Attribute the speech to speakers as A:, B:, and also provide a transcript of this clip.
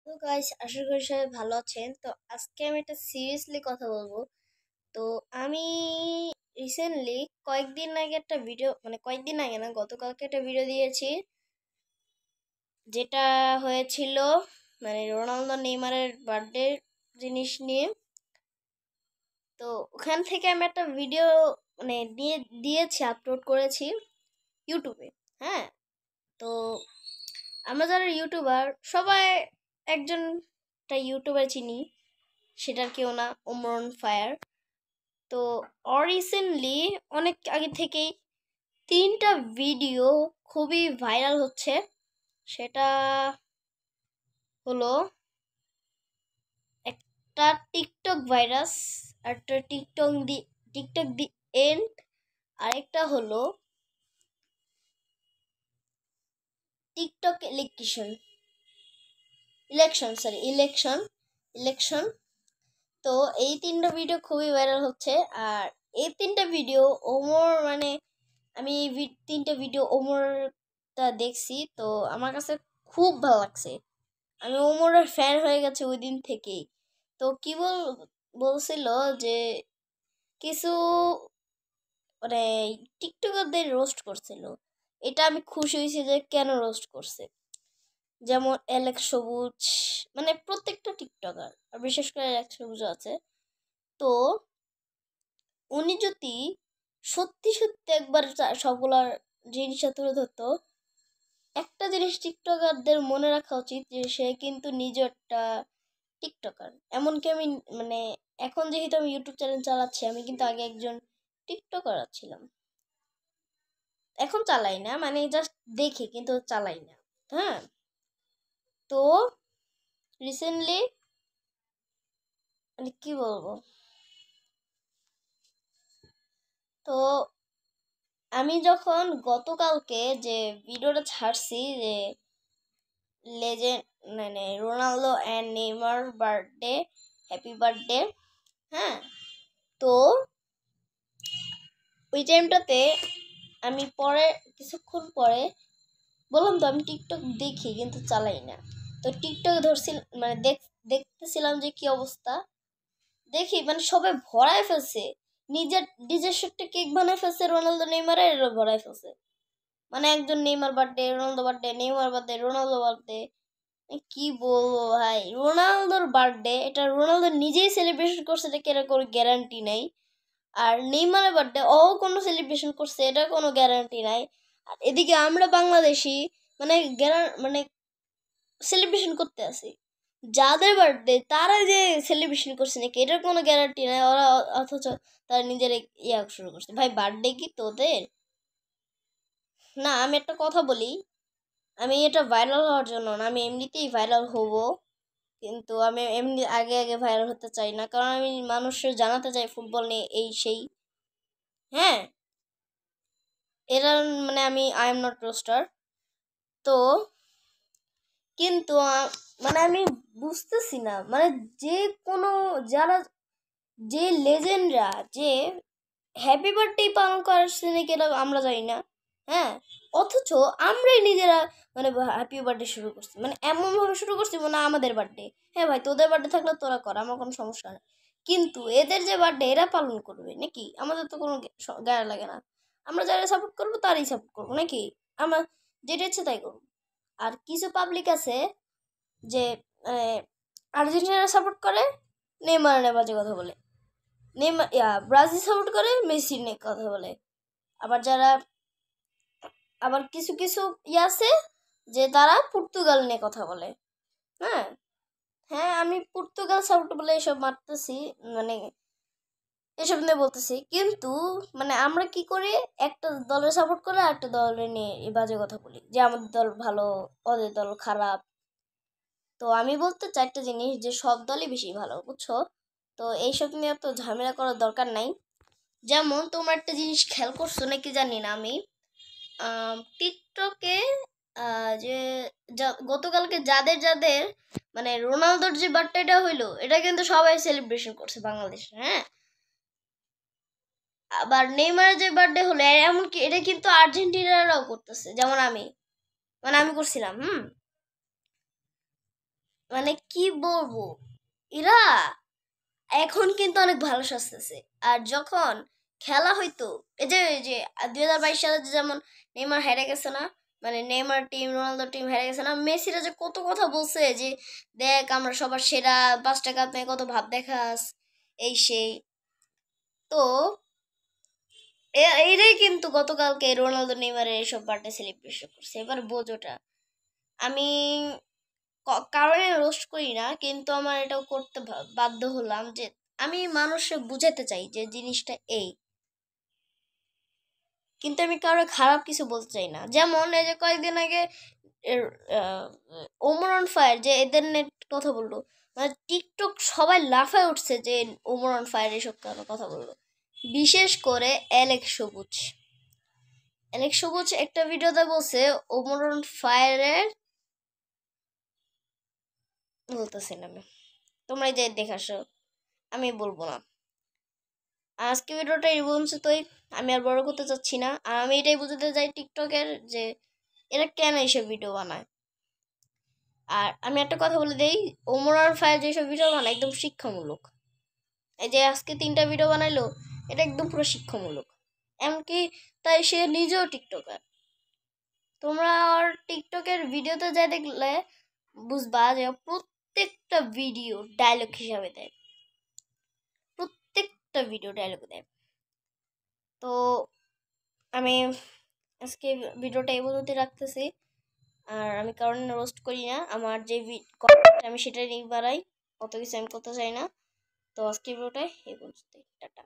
A: তো গাইস, আশা করি সবাই ভালো আছেন। তো আজকে আমি একটা সিরিয়াসলি কথা বলবো। তো আমি রিসেন্টলি কয়েকদিন আগে একটা ভিডিও, মানে কয়েকদিন আগে না, গতকালকে একটা ভিডিও দিয়েছি, যেটা হয়েছিল মানে রোনালদো নেইমারের বার্থডে জিনিস নিয়ে। তো ওখান থেকে আমি একটা ভিডিও মানে দিয়েছি, আপলোড করেছি ইউটিউবে। হ্যাঁ, তো আমরা যারা ইউটিউবার সবাই একজনটা ইউটিউবার চিনি, সেটার কেউ না, ওমরন ফায়ার। তো রিসেন্টলি অনেক আগে থেকেই তিনটা ভিডিও খুবই ভাইরাল হচ্ছে। সেটা হলো একটা টিকটক ভাইরাস, একটা টিকটক দি এন্ড, আরেকটা হলো টিকটক ইলেকশন। তো এই তিনটা ভিডিও খুবই ভাইরাল হচ্ছে। আর এই তিনটা ভিডিও ওমর মানে আমি এই তিনটা ভিডিও ওমরটা দেখছি, তো আমার কাছে খুব ভালো লাগছে। আমি ওমরের ফ্যান হয়ে গেছে ওই দিন থেকেই। তো কি বলছিল যে কিছু মানে টিকটকারদের রোস্ট করছিল। এটা আমি খুশি হয়েছি যে কেন রোস্ট করছে। যেমন এলেক্স সবুজ, মানে প্রত্যেকটা টিকটকার, আর বিশেষ করে এলেক্স সবুজ আছে। তো উনি যদি সত্যি সত্যি একবার সবগুলার জিনিসটা তুলে ধরতো, একটা জিনিস টিকটকারদের মনে রাখা উচিত যে সে কিন্তু নিজে একটা টিকটকার। এমনকি আমি মানে এখন যেহেতু আমি ইউটিউব চ্যানেল চালাচ্ছি, আমি কিন্তু আগে একজন টিকটকার ছিলাম। এখন চালাই না, মানে জাস্ট দেখি কিন্তু চালাই না। হ্যাঁ, তো রিসেন্টলি মানে কি বলবো, তো আমি যখন গতকালকে যে ভিডিওটা ছাড়ছি যে লেজেন্ড মানে Ronaldo and Neymar birthday, happy birthday. হ্যাঁ, তো ওই টাইমটাতে আমি পরে কিছুক্ষণ পরে বললাম তো আমি টিকটক দেখি কিন্তু চালাই না। তো টিকটক ধরছিল মানে দেখতেছিলাম যে কি অবস্থা। দেখি মানে সবাই ভরায় ফেলছে, নিজের নিজস্ব একটা কেক বানায় ফেলছে, রোনালদো নেইমারের ভরায় ফেলছে। মানে একজন Neymar birthday, Ronaldo birthday, Neymar birthday, Ronaldo birthday. কি বলবো ভাই, রোনালদোর বার্থডে এটা রোনালদো নিজেই সেলিব্রেশন করছে, এটা কেন কোনো গ্যারান্টি নাই। আর নেইমারের বার্থডে ও কোনো সেলিব্রেশন করছে, এটা কোনো গ্যারান্টি নাই। আর এদিকে আমরা বাংলাদেশি মানে মানে সেলিব্রেশন করতে আসি যাদের বার্থডে, তারা যে সেলিব্রেশন করছে নাকি এটার কোনো গ্যারান্টি নাই। ওরা অথচ তারা নিজের ইয়া শুরু করছে। ভাই, বার্থডে কি তোদের না? আমি একটা কথা বলি, আমি এটা ভাইরাল হওয়ার জন্য না, আমি এমনিতেই ভাইরাল হব। কিন্তু আমি এমনি আগে আগে ভাইরাল হতে চাই না, কারণ আমি মানুষের জানাতে চাই ফুটবল নিয়ে এই সেই। হ্যাঁ, এরা মানে আই এম নট রোস্টার। তো কিন্তু মানে আমি বুঝতেছি না, মানে যে কোনো যারা যে লেজেন্ডরা যে হ্যাপি বার্থডে পালন করছে নাকি এটা আমরা জানি না। হ্যাঁ, অথচ আমরাই নিজেরা মানে হ্যাপি বার্থডে শুরু করছি, মানে এমনভাবে শুরু করছি মানে আমাদের বার্থডে। হ্যাঁ ভাই, তোদের বার্থডে থাকলে তোরা কর, আমার কোনো সমস্যা নেই। কিন্তু এদের যে বার্থডে এরা পালন করবে নাকি, আমাদের তো কোনো গায়ে লাগে না। আমরা যারা সাপোর্ট করবো তারই সাপোর্ট করবো নাকি, আমরা যেটা ইচ্ছে তাই করবো। আর কিছু পাবলিক আছে যে আর্জেন্টিনা সাপোর্ট করে, নেইমার বাজে কথা বলে। নেইমার ব্রাজিল সাপোর্ট করে, মেসি নিয়ে কথা বলে। আবার আবার কিছু কিছু আছে যে তারা পর্তুগাল নিয়ে কথা বলে। হ্যাঁ, হ্যাঁ, আমি পর্তুগাল সাপোর্ট বলে এসব মারতেছি, মানে এসব নিয়ে বলতেছি। কিন্তু মানে আমরা কি করি, একটা দলের সাপোর্ট করে আর একটা দলের নিয়ে এই বাজে কথা বলি যে আমাদের দল ভালো, ওদের দল খারাপ। তো আমি বলতে চারটা জিনিস, যে সব দলই বেশি ভালো, বুঝছো? তো এইসব নিয়ে তো ঝামেলা করার দরকার নাই। যেমন তোমরা একটা জিনিস খেয়াল করছো নাকি জানি না, আমি টিকটকে যে গতকালকে যাদের যাদের মানে রোনালদোর যে বার্থডেটা হইলো, এটা কিন্তু সবাই সেলিব্রেশন করছে বাংলাদেশে। হ্যাঁ, আবার নেইমারের যে বার্থডে হলো, এমনকি এটা কিন্তু আর্জেন্টিনারাও করতেছে, যেমন আমি করছিলাম। মানে কি বলবো, এরা এখন কিন্তু অনেক ভালো সাজতেছে। আর যখন খেলা হইতো, এই যে 2022 সালে যেমন নেইমার হেরে গেছে না, মানে নেইমার টিম রোনালদো টিম হেরে গেছে না, মেসিরা যে কত কথা বলছে যে দেখ আমরা সবার সেরা, 5 টাকা আপনি কত ভাব দেখাস, এই সেই। তো এইটাই কিন্তু গতকালকে রোনালদো নেইমারের এইসব বার্থডে সেলিব্রেশন করছে, এবার বোঝোটা। আমি কারণে রোস্ট করি না, কিন্তু আমার এটাও করতে বাধ্য হলাম যে আমি মানুষকে বুঝাতে চাই যে জিনিসটা এই, কিন্তু আমি কারো খারাপ কিছু বলতে চাই না। যেমন এই যে কয়েকদিন আগে এর, ওমর অন ফায়ার যে এদের নেট কথা বললো, মানে টিকটক সবাই লাফায় উঠছে যে ওমর অন ফায়ার এসব কেন কথা বললো। বিশেষ করে অ্যালেক্স সবুজ একটা ভিডিওতে বলছে ওমর অন ফায়ারের, বলতেছি না আমি, তোমরাই যে দেখে আসো, আমি বলবো না। আজকে ভিডিওটা এই পর্যন্তই, আমি আর বড় করতে চাচ্ছি না। আর আমি এটাই বুঝতে চাই টিকটকের যে এরা কেন এইসব ভিডিও বানায়। আর আমি একটা কথা বলে দেই, ওমর আর ফায়ার যেসব ভিডিও বানায় একদম শিক্ষামূলক। এই যে আজকে 3টা ভিডিও বানাইলো, এটা একদম পুরো শিক্ষামূলক। এমনকি তাই সে নিজেও টিকটকার। তোমরা আর টিকটকের ভিডিওতে যা দেখলে বুঝবা যে প্রত্যেকটা ভিডিও ডায়লগ হিসাবে দেয়, প্রত্যেকটা ভিডিও ডায়লগ দেয়। তো আমি আজকে ভিডিওটা এই পর্যন্ত রাখতেছি। আর আমি কারণ রোস্ট করি না, আমার যে আমি সেটাই নিয়ে বাড়াই, অত কিছু আমি করতে চাই না। তো আজকে ভিডিওটা এই পর্যন্ত, টাটা।